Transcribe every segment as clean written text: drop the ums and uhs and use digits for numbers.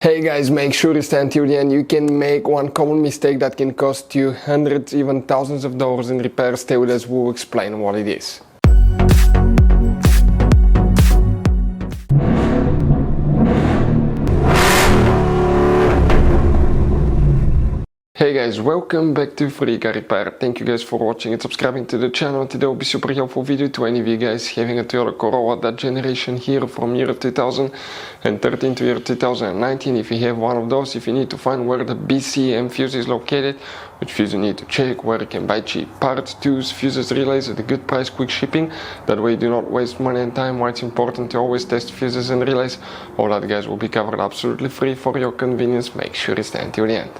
Hey guys, make sure to stay until the end. You can make one common mistake that can cost you hundreds, even thousands of dollars in repairs. Stay with us, we'll explain what it is. Hey guys, welcome back to Free Car Repair. Thank you guys for watching and subscribing to the channel. Today will be super helpful video to any of you guys having a Toyota Corolla, that generation here from year 2013 to year 2019. If you have one of those, if you need to find where the BCM fuse is located, which fuse you need to check, where you can buy cheap parts, tools, fuses, relays at a good price, quick shipping. That way you do not waste money and time. Why it's important to always test fuses and relays. All that guys will be covered absolutely free for your convenience. Make sure to stay until the end.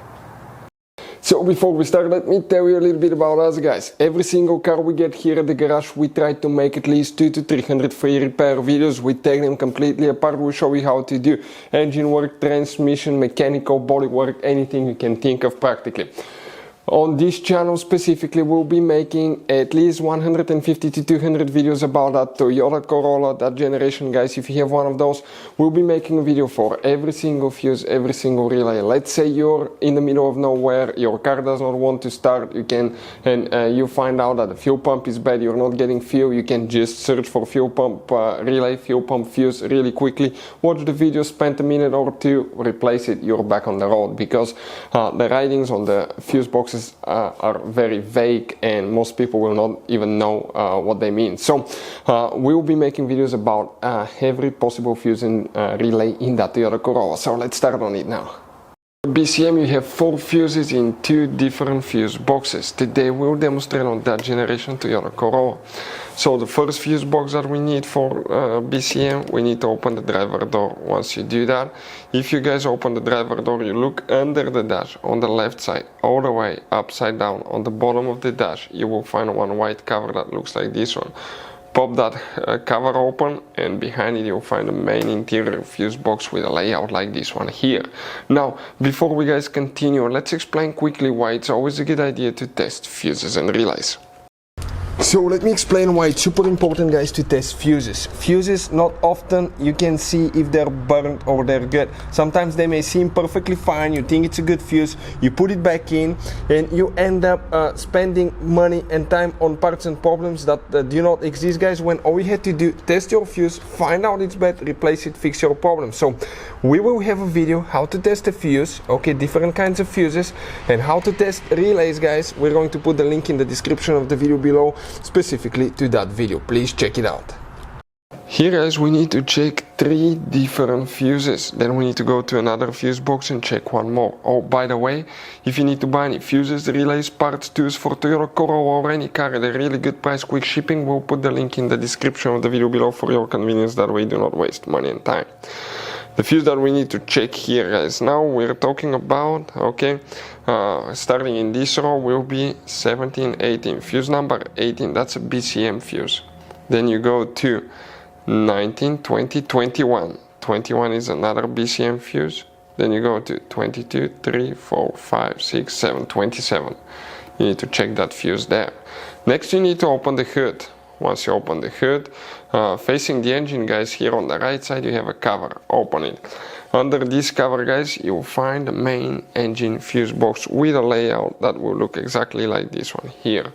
So before we start, let me tell you a little bit about us guys. Every single car we get here at the garage, we try to make at least 200 to 300 free repair videos. We take them completely apart. We show you how to do engine work, transmission, mechanical, body work, anything you can think of practically. On this channel specifically, we'll be making at least 150 to 200 videos about that Toyota Corolla, that generation guys. If you have one of those, we'll be making a video for every single fuse, every single relay. Let's say you're in the middle of nowhere, your car does not want to start, you find out that the fuel pump is bad, you're not getting fuel, you can just search for fuel pump relay, fuel pump fuse really quickly, watch the video, spend a minute or two, replace it, you're back on the road, because the writings on the fuse boxes are very vague and most people will not even know what they mean. So we'll be making videos about every possible fuse and relay in that Toyota Corolla. So let's start on it now. BCM, you have 4 fuses in 2 different fuse boxes. Today we'll demonstrate on that generation Toyota Corolla. So the first fuse box that we need for BCM, we need to open the driver door. Once you do that, if you guys open the driver door, you look under the dash on the left side, all the way upside down on the bottom of the dash, you will find one white cover that looks like this one. Pop that cover open, and behind it you'll find the main interior fuse box with a layout like this one here. Now, before we guys continue, let's explain quickly why it's always a good idea to test fuses and relays. So let me explain why it's super important guys to test fuses. Fuses, not often you can see if they're burnt or they're good. Sometimes they may seem perfectly fine, you think it's a good fuse, you put it back in and you end up spending money and time on parts and problems that do not exist guys, when all you had to do, test your fuse, find out it's bad, replace it, fix your problem. So we will have a video how to test a fuse, okay, different kinds of fuses, and how to test relays guys. We're going to put the link in the description of the video below specifically to that video. Please check it out. Here guys, we need to check 3 different fuses, then we need to go to another fuse box and check one more. Oh, by the way, if you need to buy any fuses, relays, parts, tools for Toyota Corolla or any car at a really good price, quick shipping, we'll put the link in the description of the video below for your convenience. That way you do not waste money and time. The fuse that we need to check here guys, now we're talking about, okay, starting in this row will be 17, 18, fuse number 18, that's a BCM fuse. Then you go to 19, 20, 21, 21 is another BCM fuse. Then you go to 22, 3, 4, 5, 6, 7, 27. You need to check that fuse there. Next you need to open the hood. Once you open the hood, facing the engine guys, here on the right side you have a cover, open it. Under this cover guys, you'll find the main engine fuse box with a layout that will look exactly like this one here.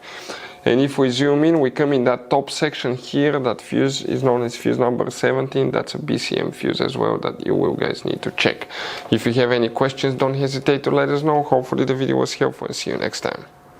And if we zoom in, we come in that top section here, that fuse is known as fuse number 17, that's a BCM fuse as well that you will guys need to check. If you have any questions, don't hesitate to let us know. Hopefully the video was helpful and see you next time.